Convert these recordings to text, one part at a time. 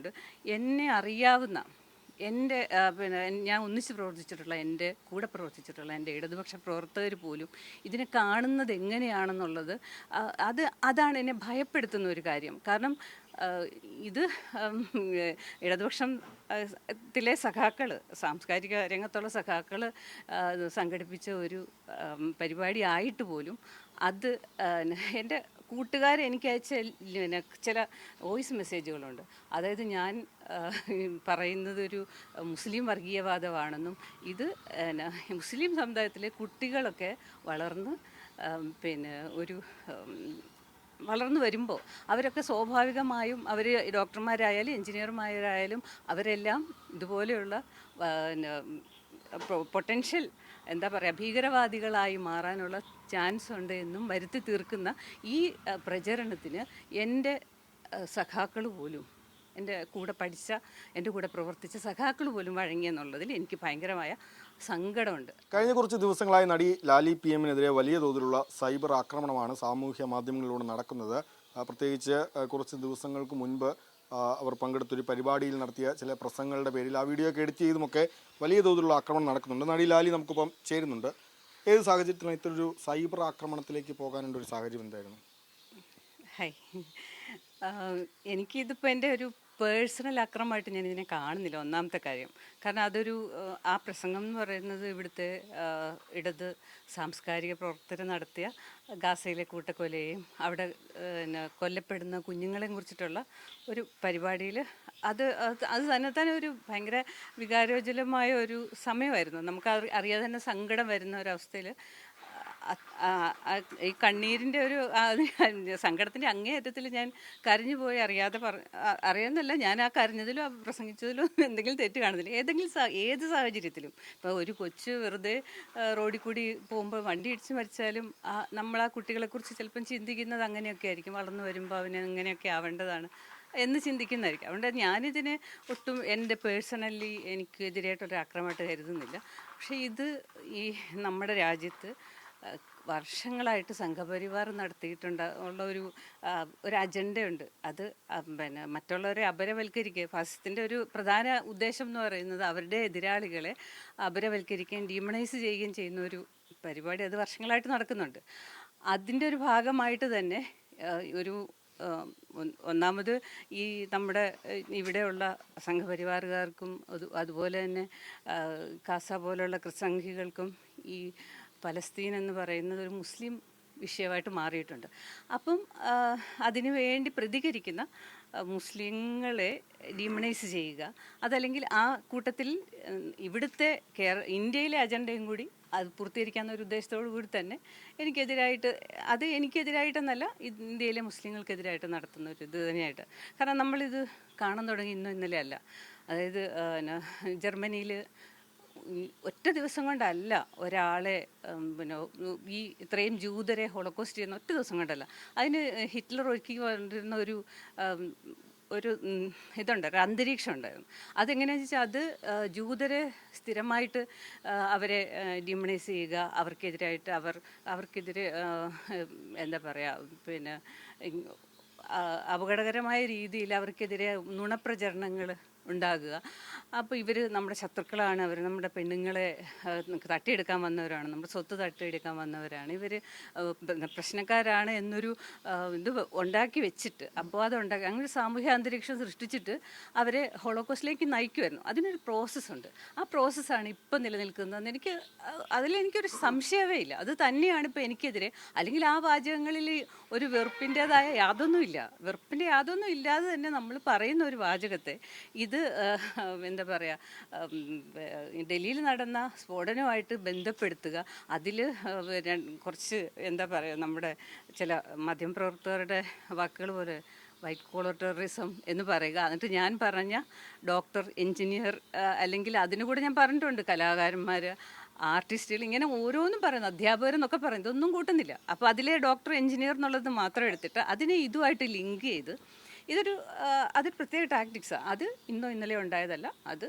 പറഞ്ഞുകൊണ്ട് എന്നെ അറിയാവുന്ന എൻ്റെ പിന്നെ ഞാൻ ഒന്നിച്ച് പ്രവർത്തിച്ചിട്ടുള്ള എൻ്റെ കൂടെ പ്രവർത്തിച്ചിട്ടുള്ള എൻ്റെ ഇടതുപക്ഷ പ്രവർത്തകർ പോലും ഇതിനെ കാണുന്നത് എങ്ങനെയാണെന്നുള്ളത് അതാണ് എന്നെ ഭയപ്പെടുത്തുന്ന ഒരു കാര്യം. കാരണം ഇത് ഇടതുപക്ഷം ത്തിലെ സഖാക്കൾ, സാംസ്കാരിക രംഗത്തുള്ള സഖാക്കൾ സംഘടിപ്പിച്ച ഒരു പരിപാടി ആയിട്ട് പോലും അത് എൻ്റെ കൂട്ടുകാർ എനിക്ക് അയച്ച ചില വോയിസ് മെസ്സേജുകളുണ്ട്. അതായത് ഞാൻ പറയുന്നത് ഒരു മുസ്ലിം വർഗീയവാദമാണെന്നും ഇത് മുസ്ലിം സമുദായത്തിലെ കുട്ടികളൊക്കെ വളർന്ന് പിന്നെ ഒരു വളർന്നു വരുമ്പോൾ അവരൊക്കെ സ്വാഭാവികമായും അവർ ഡോക്ടർമാരായാലും എൻജിനീയർമാരായാലും അവരെല്ലാം ഇതുപോലെയുള്ള പൊട്ടൻഷ്യൽ എന്താ പറയുക ഭീകരവാദികളായി മാറാനുള്ള ചാൻസ് ഉണ്ട് എന്നും വരുത്തി തീർക്കുന്ന ഈ പ്രചരണത്തിന് എൻ്റെ സഖാക്കൾ പോലും, എൻ്റെ കൂടെ പഠിച്ച, എൻ്റെ കൂടെ പ്രവർത്തിച്ച സഖാക്കൾ പോലും വഴങ്ങിയെന്നുള്ളതിൽ എനിക്ക് ഭയങ്കരമായ സങ്കടമുണ്ട്. കഴിഞ്ഞ കുറച്ച് ദിവസങ്ങളായി നടി ലാലി PM വലിയ തോതിലുള്ള സൈബർ ആക്രമണമാണ് സാമൂഹ്യ മാധ്യമങ്ങളിലൂടെ നടക്കുന്നത്. പ്രത്യേകിച്ച് കുറച്ച് ദിവസങ്ങൾക്ക് മുൻപ് അവർ പങ്കെടുത്തൊരു പരിപാടിയിൽ നടത്തിയ ചില പ്രസംഗങ്ങളുടെ പേരിൽ ആ വീഡിയോ ഒക്കെ എഡിറ്റ് ചെയ്തുമൊക്കെ വലിയ തോതിലുള്ള ആക്രമണം നടക്കുന്നുണ്ട്. നടി ലാലി നമുക്കിപ്പം ചേരുന്നുണ്ട്. ഏത് സാഹചര്യത്തിലാണ് ഇത്തരൊരു സൈബർ ആക്രമണത്തിലേക്ക് പോകാനുള്ള ഒരു സാഹചര്യം എന്തായിരുന്നു? എനിക്കിതിപ്പോൾ എൻ്റെ ഒരു പേഴ്സണൽ ആക്രമണമായിട്ട് ഞാൻ ഇതിനെ കാണുന്നില്ല, ഒന്നാമത്തെ കാര്യം. കാരണം അതൊരു ആ പ്രസംഗം എന്ന് പറയുന്നത് ഇവിടുത്തെ ഇടത് സാംസ്കാരിക പ്രവർത്തകർ നടത്തിയ ഗാസയിലെ കൂട്ടക്കൊലയും അവിടെ കൊല്ലപ്പെടുന്ന കുഞ്ഞുങ്ങളെയും കുറിച്ചിട്ടുള്ള ഒരു പരിപാടിയിൽ അത് തന്നെ ഒരു ഭയങ്കര വികാരോജ്വലമായ ഒരു സമയമായിരുന്നു. നമുക്ക് അറിയാതെ തന്നെ സങ്കടം വരുന്ന ഒരവസ്ഥയിൽ ഈ കണ്ണീരിൻ്റെ ഒരു സങ്കടത്തിൻ്റെ അങ്ങേയറ്റത്തിൽ ഞാൻ കരഞ്ഞു പോയി. അറിയാമെന്നല്ല, ഞാൻ ആ കരഞ്ഞതിലും പ്രസംഗിച്ചതിലും എന്തെങ്കിലും തെറ്റ് കാണുന്നില്ല. ഏത് സാഹചര്യത്തിലും ഇപ്പോൾ ഒരു കൊച്ച് വെറുതെ റോഡിൽ കൂടി പോകുമ്പോൾ വണ്ടി ഇടിച്ച് മരിച്ചാലും നമ്മൾ ആ കുട്ടികളെക്കുറിച്ച് ചിലപ്പം ചിന്തിക്കുന്നത് അങ്ങനെയൊക്കെ ആയിരിക്കും. വളർന്നു വരുമ്പോൾ അവന് അങ്ങനെയൊക്കെ ആവേണ്ടതാണ് എന്ന് ചിന്തിക്കുന്നതായിരിക്കും. അതുകൊണ്ട് ഞാനിതിനെ ഒട്ടും എൻ്റെ പേഴ്സണലി എനിക്കെതിരായിട്ടൊരു ആക്രമണമായിട്ട് കരുതുന്നില്ല. പക്ഷേ ഇത് ഈ നമ്മുടെ രാജ്യത്ത് വർഷങ്ങളായിട്ട് സംഘപരിവാർ നടത്തിയിട്ടുള്ള ഒരു അജണ്ടയുണ്ട്. അത് പിന്നെ മറ്റുള്ളവരെ അപരവൽക്കരിക്കുക. ഫാസിസത്തിൻ്റെ ഒരു പ്രധാന ഉദ്ദേശം എന്ന് പറയുന്നത് അവരുടെ എതിരാളികളെ അപരവൽക്കരിക്കുകയും ഡീമണൈസ് ചെയ്യുകയും ചെയ്യുന്ന ഒരു പരിപാടി അത് വർഷങ്ങളായിട്ട് നടക്കുന്നുണ്ട്. അതിൻ്റെ ഒരു ഭാഗമായിട്ട് തന്നെ ഒരു ഒന്നാമത് ഈ നമ്മുടെ ഇവിടെയുള്ള സംഘപരിവാറുകാർക്കും അതുപോലെ തന്നെ കാസ പോലുള്ള ക്രിസ്തംഖികൾക്കും ഈ പലസ്തീൻ എന്ന് പറയുന്നത് ഒരു മുസ്ലിം വിഷയമായിട്ട് മാറിയിട്ടുണ്ട്. അപ്പം അതിനു വേണ്ടി പ്രതികരിക്കുന്ന മുസ്ലിങ്ങളെ ഡീമണൈസ് ചെയ്യുക, അതല്ലെങ്കിൽ ആ കൂട്ടത്തിൽ ഇവിടുത്തെ ഇന്ത്യയിലെ അജണ്ടയും കൂടി അത് പൂർത്തീകരിക്കാവുന്ന ഒരു ഉദ്ദേശത്തോടു കൂടി തന്നെ എനിക്കെതിരായിട്ടെന്നല്ല, ഇന്ത്യയിലെ മുസ്ലിങ്ങൾക്കെതിരായിട്ട് നടത്തുന്ന ഒരു ഇത് തന്നെയായിട്ട്. കാരണം നമ്മളിത് കാണാൻ തുടങ്ങി ഇന്നലെ അല്ല. അതായത് ജർമ്മനിയിൽ ഒറ്റ ദിവസം കൊണ്ടല്ല ഒരാളെ പിന്നെ ഈ ഇത്രയും ജൂതരെ ഹോളോകോസ്റ്റ് ചെയ്യുന്ന ഒറ്റ ദിവസം കൊണ്ടല്ല. അതിന് ഹിറ്റ്ലർ ഒരുക്കി കൊണ്ടിരുന്ന ഒരു ഇതുണ്ട്, ഒരു അന്തരീക്ഷം ഉണ്ടായിരുന്നു. അതെങ്ങനെയാണെന്ന് വെച്ചാൽ അത് ജൂതരെ സ്ഥിരമായിട്ട് അവരെ ഡീമണൈസ് ചെയ്യുക, അവർക്കെതിരെ എന്താ പറയുക, പിന്നെ അപകടകരമായ രീതിയിൽ അവർക്കെതിരെ നുണപ്രചരണങ്ങൾ ഉണ്ടാകുക. അപ്പോൾ ഇവർ നമ്മുടെ ശത്രുക്കളാണ്, അവർ നമ്മുടെ പെണ്ണുങ്ങളെ തട്ടിയെടുക്കാൻ വന്നവരാണ്, നമ്മുടെ സ്വത്ത് തട്ടിയെടുക്കാൻ വന്നവരാണ്, ഇവർ പ്രശ്നക്കാരാണ് എന്നൊരു ഇത് ഉണ്ടാക്കി വെച്ചിട്ട് അപവാദം അങ്ങനെ സാമൂഹ്യ അന്തരീക്ഷം സൃഷ്ടിച്ചിട്ട് അവരെ ഹോളോകോസ്റ്റിലേക്ക് നയിക്കുമായിരുന്നു. അതിനൊരു പ്രോസസ്സുണ്ട്. ആ പ്രോസസ്സാണ് ഇപ്പം നിലനിൽക്കുന്നതെന്ന് അതിലെനിക്കൊരു സംശയമേ ഇല്ല. അത് തന്നെയാണ് ഇപ്പോൾ എനിക്കെതിരെ. അല്ലെങ്കിൽ ആ വാചകങ്ങളിൽ ഒരു വെറുപ്പിൻ്റേതായ വെറുപ്പിൻ്റെ യാതൊന്നും ഇല്ലാതെ തന്നെ നമ്മൾ പറയുന്ന ഒരു വാചകത്തെ ഇത് എന്താ പറയുക, ഡൽഹിയിൽ നടന്ന സ്ഫോടനവുമായിട്ട് ബന്ധപ്പെടുത്തുക, അതിൽ കുറച്ച് എന്താ പറയുക, നമ്മുടെ ചില മാധ്യമപ്രവർത്തകരുടെ വാക്കുകൾ പോലെ വൈറ്റ് കോളർ ടെററിസം എന്ന് പറയുക. എന്നിട്ട് ഞാൻ പറഞ്ഞ ഡോക്ടർ, എൻജിനീയർ, അല്ലെങ്കിൽ അതിനു കൂടെ ഞാൻ പറഞ്ഞിട്ടുണ്ട് കലാകാരന്മാർ, ആർട്ടിസ്റ്റുകൾ, ഇങ്ങനെ ഓരോന്നും പറയുന്നു, അധ്യാപകരെന്നൊക്കെ പറയുന്നത് ഒന്നും കൂട്ടുന്നില്ല. അപ്പോൾ അതിലെ ഡോക്ടർ, എൻജിനീയർ എന്നുള്ളത് മാത്രം എടുത്തിട്ട് അതിനെ ഇതുമായിട്ട് ലിങ്ക് ചെയ്ത് അതൊരു പ്രത്യേക ടാക്ടിക്സാണ്. അത് ഇന്നലെ ഉണ്ടായതല്ല. അത്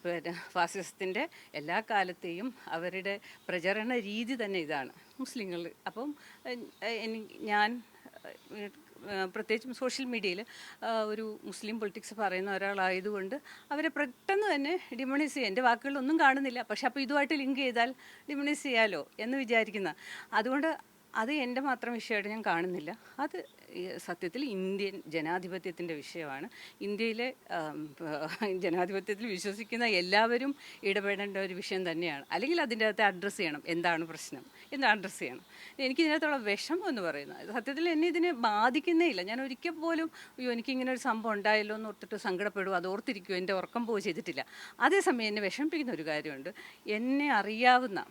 പിന്നെ ഫാസിസത്തിൻ്റെ എല്ലാ കാലത്തെയും അവരുടെ പ്രചരണ രീതി തന്നെ ഇതാണ് മുസ്ലിങ്ങൾ. അപ്പം ഞാൻ പ്രത്യേകിച്ചും സോഷ്യൽ മീഡിയയിൽ ഒരു മുസ്ലിം പൊളിറ്റിക്സ് പറയുന്ന ഒരാളായതുകൊണ്ട് അവരെ പെട്ടെന്ന് തന്നെ ഡിമോണൈസ് ചെയ്യുക. എൻ്റെ വാക്കുകളൊന്നും കാണുന്നില്ല, പക്ഷെ അപ്പോൾ ഇതുമായിട്ട് ലിങ്ക് ചെയ്താൽ ഡിമോണൈസ് ചെയ്യാലോ എന്ന് വിചാരിക്കുന്ന. അതുകൊണ്ട് അത് എൻ്റെ മാത്രം വിഷയമായിട്ട് ഞാൻ കാണുന്നില്ല. അത് സത്യത്തിൽ ഇന്ത്യൻ ജനാധിപത്യത്തിൻ്റെ വിഷയമാണ്. ഇന്ത്യയിലെ ജനാധിപത്യത്തിൽ വിശ്വസിക്കുന്ന എല്ലാവരും ഇടപെടേണ്ട ഒരു വിഷയം തന്നെയാണ്. അല്ലെങ്കിൽ അതിൻ്റെ അകത്ത് അഡ്രസ്സ് ചെയ്യണം എന്താണ് പ്രശ്നം എന്ന് അഡ്രസ്സ് ചെയ്യണം. എനിക്ക് ഇതിനകത്തുള്ള വിഷമം എന്ന് പറയുന്നത് സത്യത്തിൽ എന്നെ ഇതിനെ ബാധിക്കുന്നേ ഇല്ല. ഞാൻ ഒരിക്കൽ പോലും അയ്യോ എനിക്കിങ്ങനെ ഒരു സംഭവം ഉണ്ടായല്ലോ എന്ന് ഓർത്തിട്ട് സങ്കടപ്പെടും, അത് ഓർത്തിരിക്കുമോ, എൻ്റെ ഉറക്കം പോവുകയോ ചെയ്തിട്ടില്ല. അതേസമയം എന്നെ വിഷമിപ്പിക്കുന്ന ഒരു കാര്യമുണ്ട്. എന്നെ അറിയാവുന്ന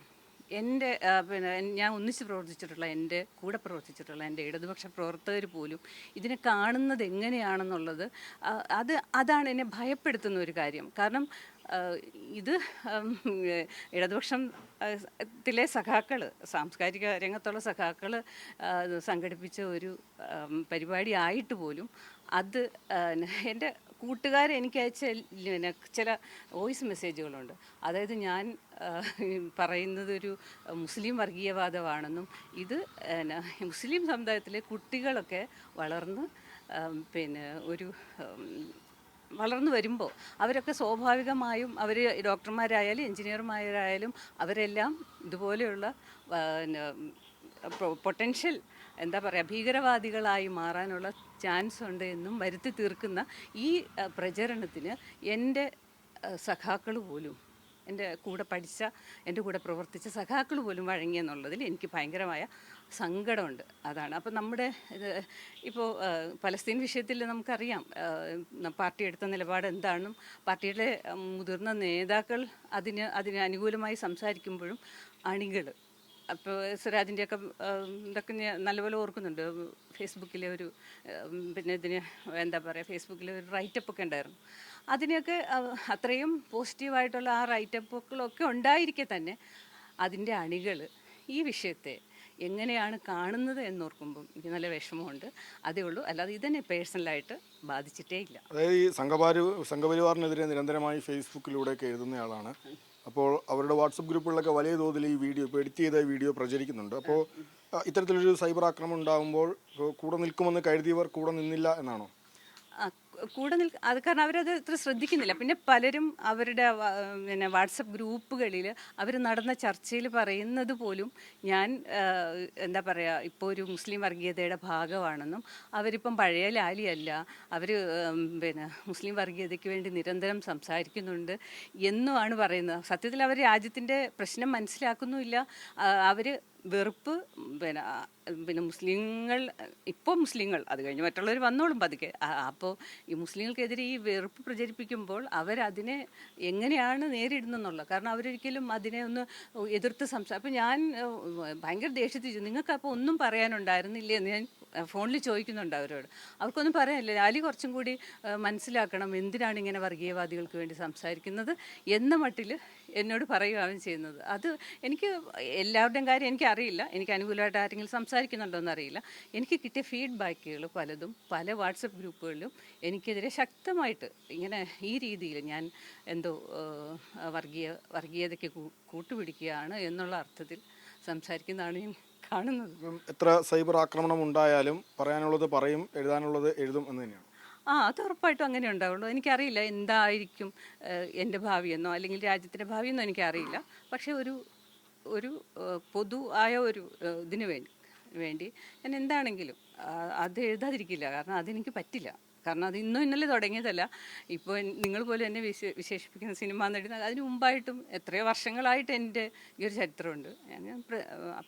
എൻ്റെ പിന്നെ ഞാൻ ഒന്നിച്ച് പ്രവർത്തിച്ചിട്ടുള്ള എൻ്റെ കൂടെ പ്രവർത്തിച്ചിട്ടുള്ള എൻ്റെ ഇടതുപക്ഷ പ്രവർത്തകർ പോലും ഇതിനെ കാണുന്നത് എങ്ങനെയാണെന്നുള്ളത് അതാണ് എന്നെ ഭയപ്പെടുത്തുന്ന ഒരു കാര്യം. കാരണം ഇത് ഇടതുപക്ഷത്തിലെ സഖാക്കൾ, സാംസ്കാരിക രംഗത്തുള്ള സഖാക്കൾ സംഘടിപ്പിച്ച ഒരു പരിപാടി ആയിട്ട് പോലും അത് എൻ്റെ കൂട്ടുകാരെ എനിക്ക് അയച്ച ചില വോയിസ് മെസ്സേജുകളുണ്ട്. അതായത് ഞാൻ പറയുന്നത് ഒരു മുസ്ലിം വർഗീയവാദമാണെന്നും ഇത് മുസ്ലിം സമുദായത്തിലെ കുട്ടികളൊക്കെ വളർന്നു വരുമ്പോൾ അവരൊക്കെ സ്വാഭാവികമായും അവർ ഡോക്ടർമാരായാലും എൻജിനീയർമാരായാലും അവരെല്ലാം ഇതുപോലെയുള്ള പൊട്ടൻഷ്യൽ എന്താ പറയുക ഭീകരവാദികളായി മാറാനുള്ള ചാൻസ് ഉണ്ട് എന്നും വരുത്തി തീർക്കുന്ന ഈ പ്രചരണത്തിന് എൻ്റെ സഖാക്കൾ പോലും, എൻ്റെ കൂടെ പഠിച്ച, എൻ്റെ കൂടെ പ്രവർത്തിച്ച സഖാക്കൾ പോലും വഴങ്ങിയെന്നുള്ളതിൽ എനിക്ക് ഭയങ്കരമായ സങ്കടമുണ്ട്. അതാണ്. അപ്പം നമ്മുടെ ഇപ്പോൾ പലസ്തീൻ വിഷയത്തിൽ നമുക്കറിയാം പാർട്ടി എടുത്ത നിലപാട് എന്താണെന്നും പാർട്ടിയുടെ മുതിർന്ന നേതാക്കൾ അതിന് അനുകൂലമായി സംസാരിക്കുമ്പോഴും അണികൾ, അപ്പോൾ സ്വരാജിൻ്റെയൊക്കെ ഇതൊക്കെ ഞാൻ നല്ലപോലെ ഓർക്കുന്നുണ്ട്. ഫേസ്ബുക്കിലെ ഒരു പിന്നെ ഇതിന് എന്താ പറയുക ഫേസ്ബുക്കിൽ ഒരു റൈറ്റപ്പ് ഒക്കെ ഉണ്ടായിരുന്നു. അതിനെയൊക്കെ അത്രയും പോസിറ്റീവായിട്ടുള്ള ആ റൈറ്റപ്പുകളൊക്കെ ഉണ്ടായിരിക്കെ തന്നെ അതിൻ്റെ അണികൾ ഈ വിഷയത്തെ എങ്ങനെയാണ് കാണുന്നത് എന്നോർക്കുമ്പം എനിക്ക് നല്ല വിഷമമുണ്ട്. അതേ ഉള്ളൂ, അല്ലാതെ ഇതെന്നെ പേഴ്സണലായിട്ട് ബാധിച്ചിട്ടേ ഇല്ല. അതായത് ഈ സംഘപരിവാറിനെതിരെ നിരന്തരമായി ഫേസ്ബുക്കിലൂടെയൊക്കെ എഴുതുന്നയാളാണ്. അപ്പോൾ അവരുടെ വാട്സപ്പ് ഗ്രൂപ്പുകളിലൊക്കെ വലിയ തോതിൽ ഈ വീഡിയോ, ഇപ്പോൾ എഡിറ്റ് ചെയ്ത വീഡിയോ പ്രചരിക്കുന്നുണ്ട്. അപ്പോൾ ഇത്തരത്തിലൊരു സൈബർ ആക്രമണം ഉണ്ടാകുമ്പോൾ കൂടെ നിൽക്കുമെന്ന് കരുതിയവർ കൂടെ നിന്നില്ല എന്നാണോ? കൂടെ അത് കാരണം അവരത് ഇത്ര ശ്രദ്ധിക്കുന്നില്ല. പിന്നെ പലരും അവരുടെ പിന്നെ വാട്സപ്പ് ഗ്രൂപ്പുകളിൽ അവർ നടന്ന ചർച്ചയിൽ പറയുന്നത് പോലും ഞാൻ എന്താ പറയുക ഇപ്പോൾ ഒരു മുസ്ലിം വർഗീയതയുടെ ഭാഗമാണെന്നും അവരിപ്പം പഴയ ലാലിയല്ല, അവർ പിന്നെ മുസ്ലിം വർഗീയതയ്ക്ക് വേണ്ടി നിരന്തരം സംസാരിക്കുന്നുണ്ട് എന്നുമാണ് പറയുന്നത്. സത്യത്തിൽ അവർ രാജ്യത്തിൻ്റെ പ്രശ്നം മനസ്സിലാക്കുന്നുമില്ല. അവർ വെറുപ്പ് പിന്നെ മുസ്ലിങ്ങൾ, ഇപ്പോൾ മുസ്ലിങ്ങൾ, അത് കഴിഞ്ഞ് മറ്റുള്ളവർ വന്നോളും പതുക്കെ. അപ്പോൾ ഈ മുസ്ലിങ്ങൾക്കെതിരെ ഈ വെറുപ്പ് പ്രചരിപ്പിക്കുമ്പോൾ അവരതിനെ എങ്ങനെയാണ് നേരിടുന്നെന്നുള്ളത്. കാരണം അവരൊരിക്കലും അതിനെ ഒന്ന് എതിർത്ത് അപ്പോൾ ഞാൻ ഭയങ്കര ദേഷ്യത്തിച്ചു. നിങ്ങൾക്ക് അപ്പോൾ ഒന്നും പറയാനുണ്ടായിരുന്നില്ലേ എന്ന് ഞാൻ ഫോണിൽ ചോദിക്കുന്നുണ്ട് അവരോട്. അവർക്കൊന്നും പറയാനില്ല. ലാലി കുറച്ചും കൂടി മനസ്സിലാക്കണം എന്തിനാണ് ഇങ്ങനെ വർഗീയവാദികൾക്ക് വേണ്ടി സംസാരിക്കുന്നത് എന്ന മട്ടിൽ എന്നോട് പറയുകയാണ് ചെയ്യുന്നത്. അത് എനിക്ക് എല്ലാവരുടെയും കാര്യം എനിക്കറിയില്ല, എനിക്ക് അനുകൂലമായിട്ട് ആരെങ്കിലും സംസാരിക്കുന്നുണ്ടോ എന്നറിയില്ല. എനിക്ക് കിട്ടിയ ഫീഡ്ബാക്കുകൾ പലതും പല വാട്സപ്പ് ഗ്രൂപ്പുകളിലും എനിക്കെതിരെ ശക്തമായിട്ട് ഇങ്ങനെ ഈ രീതിയിൽ ഞാൻ എന്തോ വർഗീയതയ്ക്ക് കൂട്ടുപിടിക്കുകയാണ് എന്നുള്ള അർത്ഥത്തിൽ സംസാരിക്കുന്നതാണ് ഞാൻ കാണുന്നത്. എത്ര സൈബർ ആക്രമണം ഉണ്ടായാലും പറയാനുള്ളത് പറയും, എഴുതാനുള്ളത് എഴുതും എന്ന് തന്നെയാണ്. അത് ഉറപ്പായിട്ടും അങ്ങനെ ഉണ്ടാവുള്ളൂ. എനിക്കറിയില്ല എന്തായിരിക്കും എൻ്റെ ഭാവിയെന്നോ അല്ലെങ്കിൽ രാജ്യത്തിൻ്റെ ഭാവിയെന്നോ എനിക്കറിയില്ല. പക്ഷേ ഒരു പൊതുവായ ഒരു ഇതിന് വേണ്ടി ഞാൻ എന്താണെങ്കിലും അത് എഴുതാതിരിക്കില്ല. കാരണം അതെനിക്ക് പറ്റില്ല. കാരണം അത് ഇന്നും ഇന്നലെ തുടങ്ങിയതല്ല. ഇപ്പോൾ നിങ്ങൾ പോലും എന്നെ വിശേഷിപ്പിക്കുന്ന സിനിമാ നടി, അതിന് മുമ്പായിട്ടും എത്രയോ വർഷങ്ങളായിട്ട് എൻ്റെ ഈ ഒരു ചരിത്രമുണ്ട്. ഞാൻ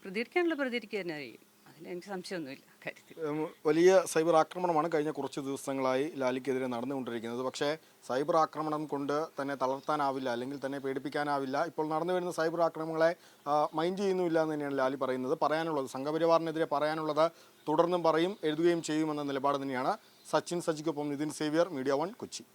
പ്രതികരിക്കുക തന്നെ അറിയും. അതിലെനിക്ക് സംശയമൊന്നുമില്ല കാര്യത്തിൽ. വലിയ സൈബർ ആക്രമണമാണ് കഴിഞ്ഞ കുറച്ച് ദിവസങ്ങളായി ലാലിക്കെതിരെ നടന്നുകൊണ്ടിരിക്കുന്നത്. പക്ഷേ സൈബർ ആക്രമണം കൊണ്ട് തന്നെ തളർത്താനാവില്ല, അല്ലെങ്കിൽ തന്നെ പേടിപ്പിക്കാനാവില്ല. ഇപ്പോൾ നടന്നു വരുന്ന സൈബർ ആക്രമണങ്ങളെ മൈൻഡ് ചെയ്യുന്നുമില്ല എന്ന് തന്നെയാണ് ലാലി പറയുന്നത്. പറയാനുള്ളത്, സംഘപരിവാറിനെതിരെ പറയാനുള്ളത് തുടർന്നും പറയും, എഴുതുകയും ചെയ്യുമെന്ന നിലപാട് തന്നെയാണ്. സച്ചിൻ സജിക്കൊപ്പം നിതിൻ സേവ്യർ, മീഡിയ 1 കൊച്ചി.